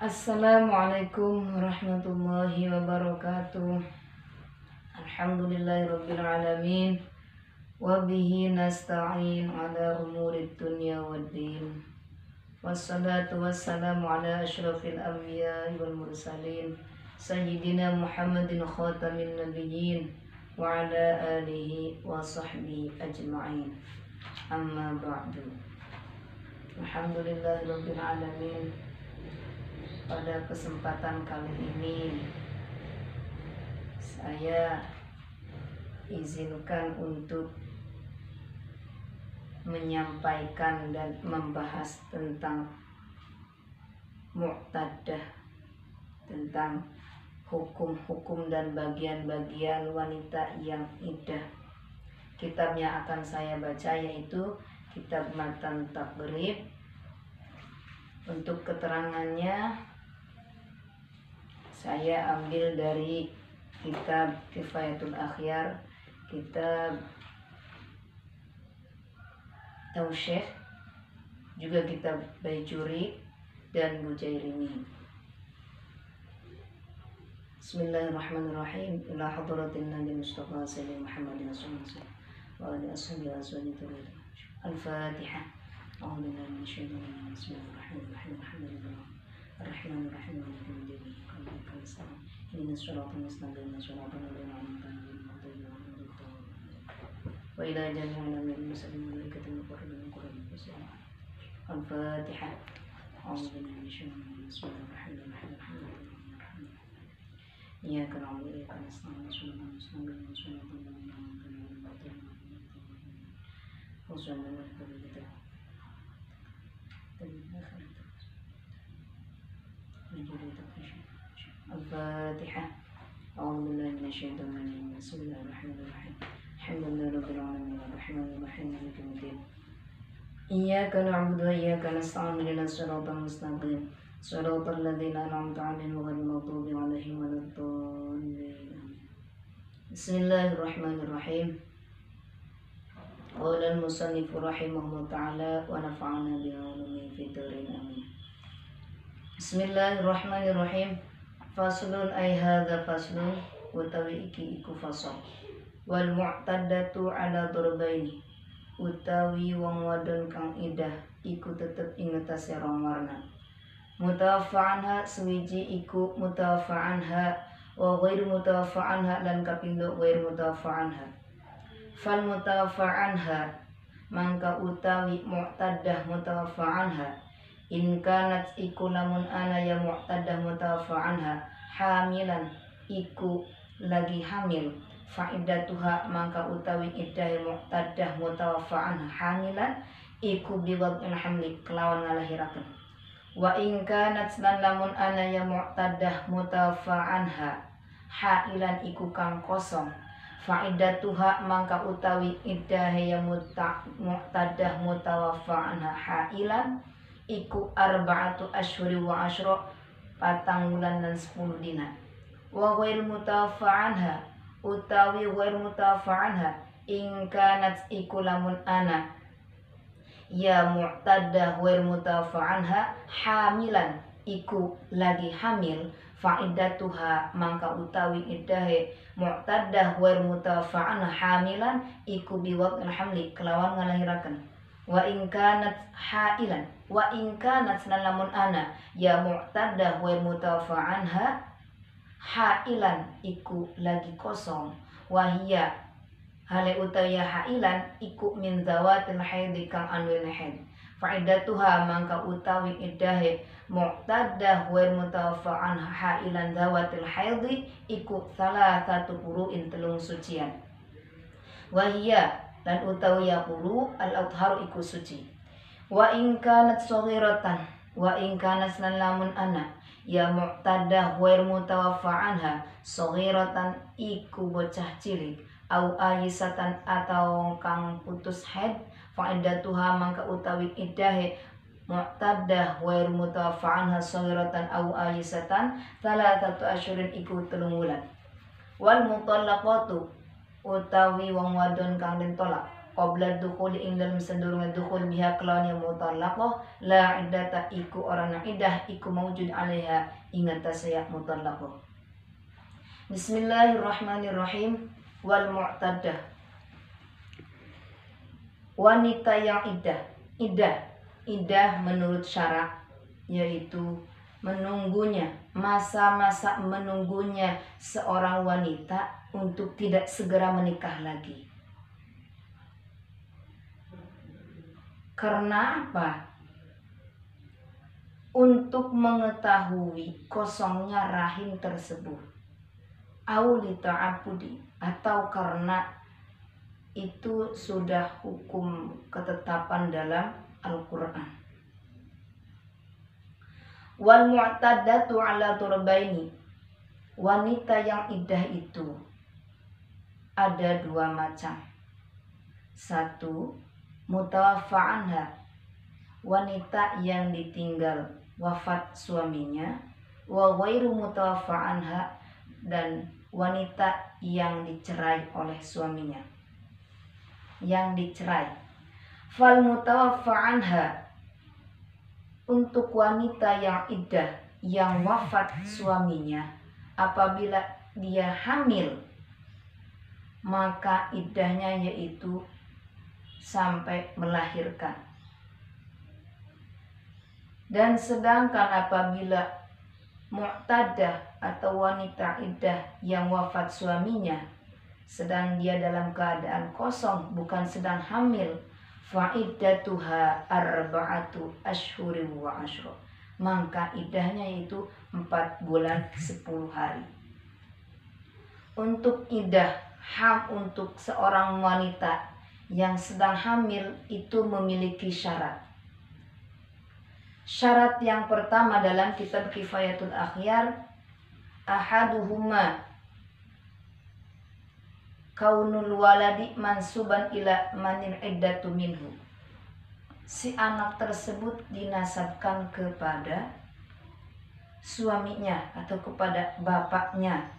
Assalamualaikum warahmatullahi wabarakatuh. Alhamdulillahirabbil alamin wa bihi nasta'in ala umurid dunya waddin. Wassalatu wassalamu ala asyrafil anbiya'i wal mursalin sayyidina Muhammadin khatamin nabiyyin wa ala alihi wa sahbihi ajma'in. Amma ba'du. Alhamdulillahirabbil alamin. Pada kesempatan kali ini saya izinkan untuk menyampaikan dan membahas tentang mu'tadah, tentang hukum-hukum dan bagian-bagian wanita yang iddah. Kitab yang akan saya baca yaitu kitab Matan Taqrib. Untuk keterangannya saya ambil dari kitab Kifayatul Akhyar, kitab Tausyih, juga kitab Baijuri dan Bujairimi. Bismillahirrahmanirrahim. Ila hadratin Nabi Mustafa sallallahu Muhammadin sallallahu wa alihi wasallam. Al-Fatihah. A'udzu billahi minasyaitonir rajim. Bismillahirrahmanirrahim. Alhamdulillah. Ar-Rahmanir Rahim. Maliki yaumiddin. Iyyaka nasta'in. Ihdinas siratal mustaqim. Siratal ladzina an'amta 'alaihim ghairil maghdubi 'alaihim wa ila jami'il muslimin wal malaikati muqarrabin qur'an. Al-Fatihah. A'udzu billahi minasyaitonir rajim. Bismillahirrahmanirrahim. Alhamdulillah. Iyyaka na'budu wa iyyaka nasta'in. Siratal mustaqim. Siratal ladzina an'amta 'alaihim ghairil maghdubi 'alaihim. Al-Fatihah. A'udzu billahi minasyaitonir rajim. Bismillahirrahmanirrahim. Alhamdulillahirabbil alamin arrahmanir rahim maliki yaumiddin. Iyyaka na'budu wa iyyaka nasta'in. Ihdinas siratal mustaqim. Siratal ladzina an'amta 'alaihim ghairil maghdubi 'alaihim waladdallin. Bismillahirrahmanirrahim. Qala al-musannif rahimahullah ta'ala wa nafa'ana bi 'ulumihi fid dharain amin. Bismillahirrahmanirrahim. Faslun ay hadza faslun utawi iki iku fasal. Wal mu'taddatu ala darbaini. Utawi wong wadon kang iddah iku tetep ing ngatasi rong warna. Mutawafa'anha suwiji iku mutawafa'anha wa ghairu mutawafa'anha lan kapindo ghairu mutawafa'anha. Fal mutawafa'anha mangka utawi mu'taddah mutawafa'anha in kanat iku lamun ana ya mu'taddah mutawafa'anha hamilan iku lagi hamil fa'iddatuha mangka utawi iddah mu'taddah mutawafa'anha hamilan iku biwad'il hamli kelawan ngalahiraken. Wa in kanat lan lamun ana ya mu'taddah mutawafa'anha hailan iku kang kosong fa'iddatuha mangka utawi iddah ya mu'taddah mutawafa'anha hailan iku arba'atu asyhuri wa asyra patang bulan dan 10 dina. Wa ghair mutawafa'anha utawi ghair mutawafa'anha in kanat iku lamun ana ya mu'taddah ghair mutawafa'anha hamilan iku lagi hamil fa'iddatuha mangka utawi iddahe mu'taddah ghair mutawafa'anha hamilan iku biwad'il hamli kelawan ngalahiraken. Wa in kanat hailan wa in kanat lamun ana ya mu'taddah ghair mutawafa'anha hailan iku lagi kosong wahia hale utawi hailan iku min zawatil haid kang anwil haid fa'iddatuha mangka utawi iddahe mu'taddah ghair mutawafa'anha hailan zawatil haid iku salasatu qur'in telung sucian wahia dan utawi yaqulu al-athharu iku suci. Wa in kanat saghiratan wa in kanat lamun ana ya mu'taddah ghair mutawafa'anha saghiratan iku bocah cilik au ayisatan atau kang putus haid fa'iddatuha mangka utawi iddahe mu'taddah ghair mutawafa'anha saghiratan au ayisatan salasatu asyhurin iku 3 wulan. Wal mutallaqatu utawi wong wadon kang den tolak qabla dukhuli ing dalam sedurunge dukhul biha kelawan yang mutallaqah la iddata iku orana iddah iku maujud alaiha ing atase ya mutallaqah. Bismillahirrahmanirrahim. Wal mu'taddah, wanita yang iddah menurut syarak yaitu menunggunya, masa-masa menunggunya seorang wanita untuk tidak segera menikah lagi. Karena apa? Untuk mengetahui kosongnya rahim tersebut, auli ta'abudi, atau karena itu sudah hukum ketetapan dalam Al-Quran. Wal mu'taddatu ala turbaini, wanita yang iddah itu ada dua macam. Satu, mutawaffa anha, wanita yang ditinggal wafat suaminya. Wa ghairu mutawaffa anha, dan wanita yang dicerai oleh suaminya, yang dicerai. Fal mutawaffa anha, untuk wanita yang iddah yang wafat suaminya, apabila dia hamil, maka iddahnya yaitu sampai melahirkan. Dan sedangkan apabila mu'taddah atau wanita iddah yang wafat suaminya sedang dia dalam keadaan kosong, bukan sedang hamil, fa'iddatuha arba'atu ashhurin wa ashra, maka iddahnya itu 4 bulan 10 hari. Untuk iddah untuk seorang wanita yang sedang hamil itu memiliki syarat. Syarat yang pertama dalam kitab Kifayatul Akhyar, ahaduhuma kaunul waladi mansuban ila manil iddatu minhu, si anak tersebut dinasabkan kepada suaminya atau kepada bapaknya,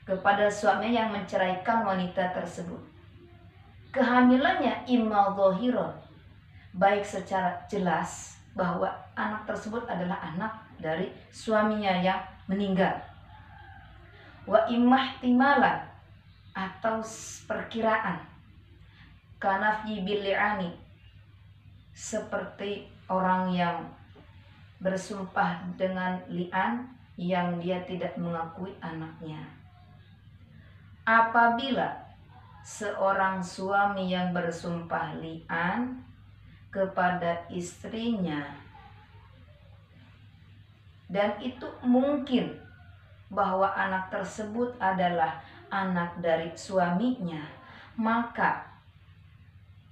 kepada suaminya yang menceraikan wanita tersebut. Kehamilannya imma dhahiran, baik secara jelas bahwa anak tersebut adalah anak dari suaminya yang meninggal, wa imma ihtimalan, atau perkiraan, kanafyi bil li'ani, seperti orang yang bersumpah dengan li'an yang dia tidak mengakui anaknya. Apabila seorang suami yang bersumpah li'an kepada istrinya, dan itu mungkin bahwa anak tersebut adalah anak dari suaminya, maka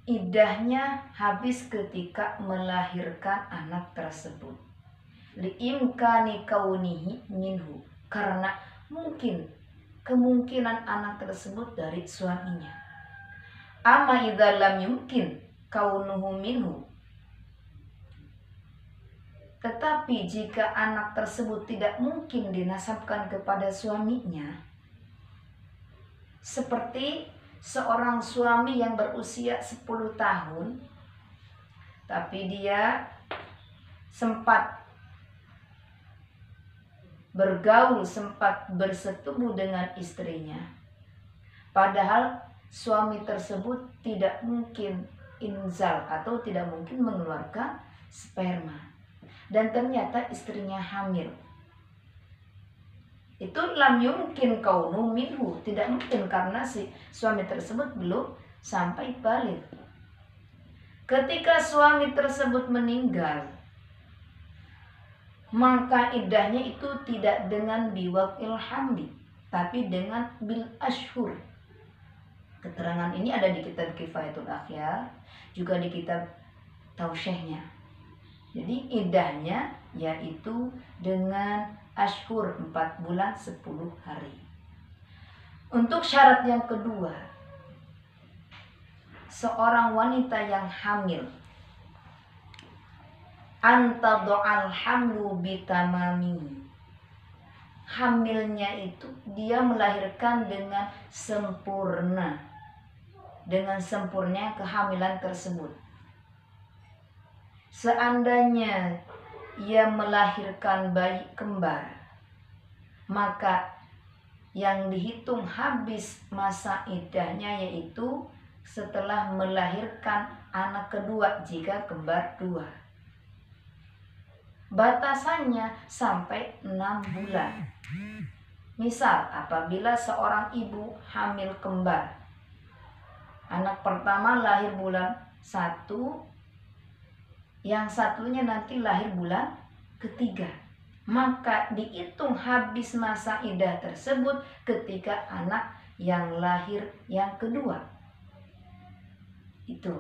iddahnya habis ketika melahirkan anak tersebut. Li'imkani kaunihi minhu, karena kemungkinan anak tersebut dari suaminya. Amma idza lam yumkin kaunuhu minhu, tetapi jika anak tersebut tidak mungkin dinasabkan kepada suaminya, seperti seorang suami yang berusia 10 tahun tapi dia sempat bergaul, sempat bersetubuh dengan istrinya, padahal suami tersebut tidak mungkin inzal atau tidak mungkin mengeluarkan sperma, dan ternyata istrinya hamil. Itu lam yumkin kaunu minhu, tidak mungkin karena si suami tersebut belum sampai balik. Ketika suami tersebut meninggal, maka iddahnya itu tidak dengan biwaqil hamli, tapi dengan bil ashhur. Keterangan ini ada di kitab Kifayatul Akhyar, juga di kitab Tausyihnya. Jadi iddahnya yaitu dengan ashhur, 4 bulan 10 hari. Untuk syarat yang kedua, seorang wanita yang hamil, anta do'al hamlu bitamami, hamilnya itu dia melahirkan dengan sempurna. dengan sempurna kehamilan tersebut. Seandainya ia melahirkan bayi kembar, maka yang dihitung habis masa iddahnya yaitu setelah melahirkan anak kedua jika kembar 2. Batasannya sampai 6 bulan. Misal apabila seorang ibu hamil kembar, anak pertama lahir bulan 1, yang satunya nanti lahir bulan ketiga, maka dihitung habis masa iddah tersebut ketika anak yang lahir yang kedua. Itu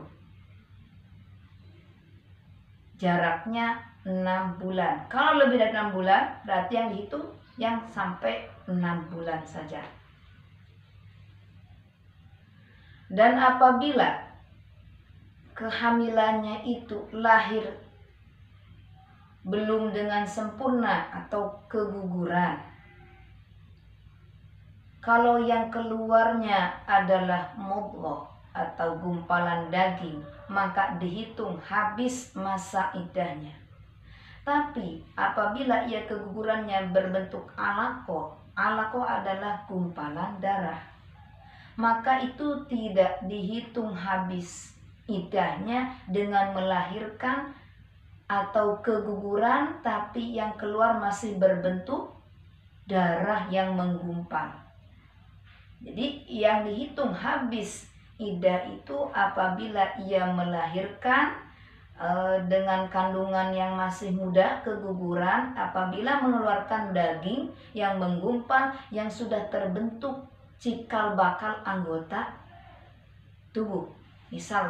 jaraknya 6 bulan. Kalau lebih dari 6 bulan berarti yang dihitung yang sampai 6 bulan saja. Dan apabila kehamilannya itu lahir belum dengan sempurna atau keguguran, kalau yang keluarnya adalah mudghah atau gumpalan daging, maka dihitung habis masa iddahnya. Tapi apabila ia kegugurannya berbentuk alaqah adalah gumpalan darah, maka itu tidak dihitung habis iddahnya dengan melahirkan atau keguguran, tapi yang keluar masih berbentuk darah yang menggumpal. Jadi yang dihitung habis iddah itu apabila ia melahirkan dengan kandungan yang masih muda, keguguran, apabila mengeluarkan daging yang menggumpal yang sudah terbentuk cikal bakal anggota tubuh, misal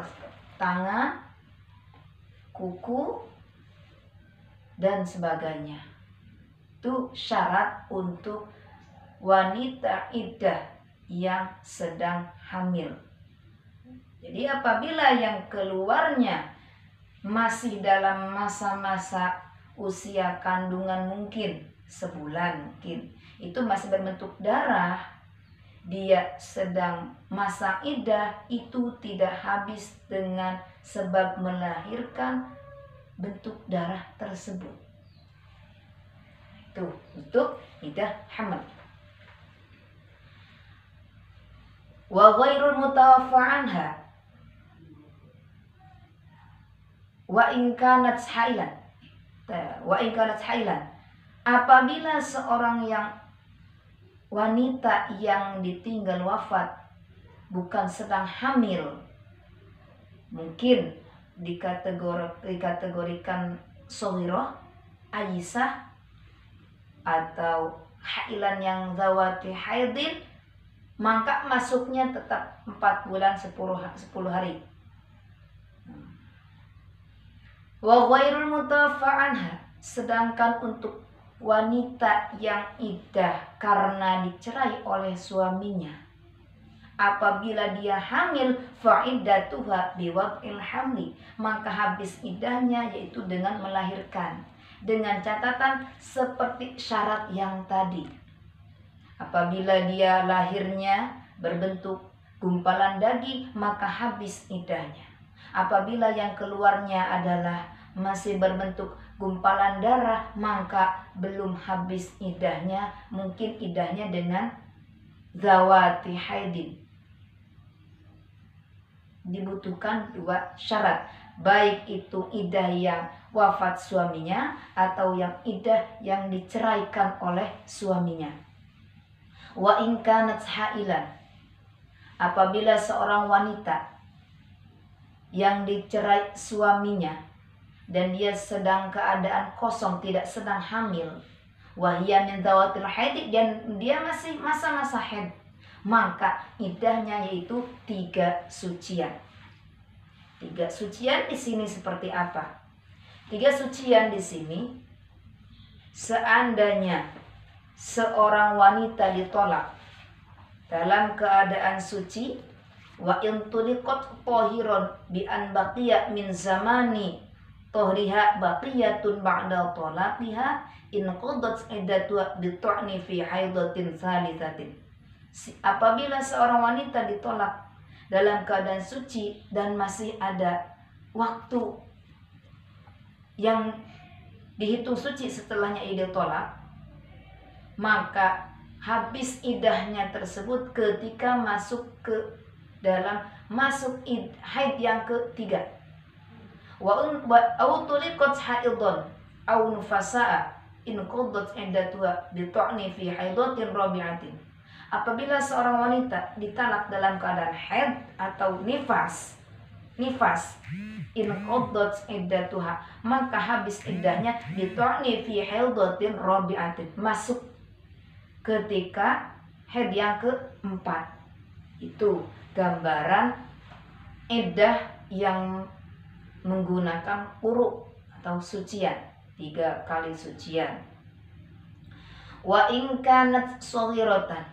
tangan, kuku, dan sebagainya. Itu syarat untuk wanita iddah yang sedang hamil. Jadi apabila yang keluarnya masih dalam masa-masa usia kandungan, mungkin sebulan, mungkin itu masih berbentuk darah, dia sedang masa iddah, itu tidak habis dengan sebab melahirkan bentuk darah tersebut. Itu untuk iddah hamil. Wa ghairul mutawaffa anha wa in kanat hailan. Apabila seorang yang wanita yang ditinggal wafat bukan sedang hamil, mungkin dikategorikan shaghirah, Aisyah, atau hailan yang zawati haidin, maka masuknya tetap 4 bulan 10 hari. Wa ghairul mutawaffa anha, sedangkan untuk wanita yang iddah karena dicerai oleh suaminya, apabila dia hamil, fa'iddatuha biwad'il hamli, maka habis iddahnya yaitu dengan melahirkan, dengan catatan seperti syarat yang tadi. Apabila dia lahirnya berbentuk gumpalan daging, maka habis iddahnya. Apabila yang keluarnya adalah masih berbentuk gumpalan darah, maka belum habis iddahnya, mungkin iddahnya dengan zawati haidin. Dibutuhkan 2 syarat, baik itu iddah yang wafat suaminya atau yang iddah yang diceraikan oleh suaminya. Wa in kanat hailan, apabila seorang wanita yang dicerai suaminya dan dia sedang keadaan kosong, tidak sedang hamil, wahia min zawatil haid, dan dia masih masa-masa haid, maka iddahnya yaitu 3 sucian. 3 sucian di sini seperti apa? 3 sucian di sini, seandainya seorang wanita ditolak dalam keadaan suci, wa in tuliqat tahiron bi an baqiya min zamani tahriha baqiyatun ba'da talaqiha in qadat iddatu bi tu'ni fi haidatin salisatin. Apabila seorang wanita ditolak dalam keadaan suci dan masih ada waktu yang dihitung suci setelahnya iddah tolak, maka habis iddahnya tersebut ketika masuk ke dalam haid yang ketiga. Wa tuliqat haidon aw nufasaa in qaddat iddatuha bi ta'ni fi haidatin rabi'atin. Apabila seorang wanita ditalak dalam keadaan haid atau nifas, in qaddat iddatuha, maka habis iddahnya bi ta'ni fi haidatin rabi'atin, masuk ketika haid yang keempat. Itu gambaran iddah yang menggunakan quru atau sucian, 3 kali sucian. Wa in kanat shaghiratan,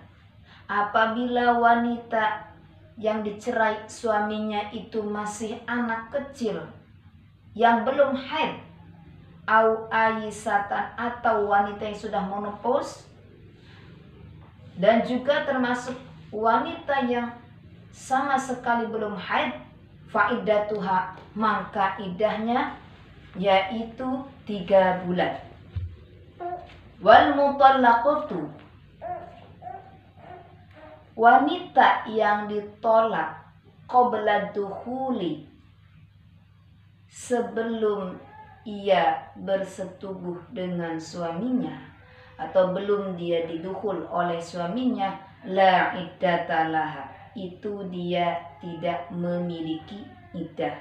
apabila wanita yang dicerai suaminya itu masih anak kecil yang belum haid, au aisatan, atau wanita yang sudah menopause, dan juga termasuk wanita yang sama sekali belum haid, fa'iddatuha, maka iddahnya yaitu 3 bulan. Wal mutallaqatu, wanita yang ditolak qabla dukhuli, sebelum ia bersetubuh dengan suaminya atau belum dia didukhul oleh suaminya, la iddatalah, itu dia tidak memiliki iddah.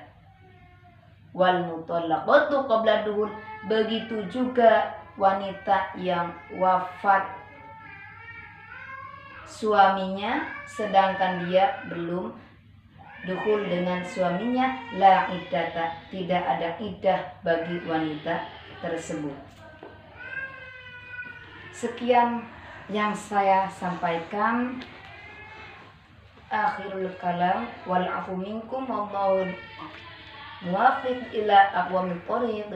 Wal mutallaqatu qabla dukhul, begitu juga wanita yang wafat suaminya sedangkan dia belum dukhul dengan suaminya, la iddata, tidak ada iddah bagi wanita tersebut. Sekian yang saya sampaikan. Akhirul kalam, wal afu minkum, wallahu muwaffiq ila aqwamit thoriq.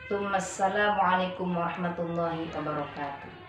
Assalamualaikum warahmatullahi wabarakatuh.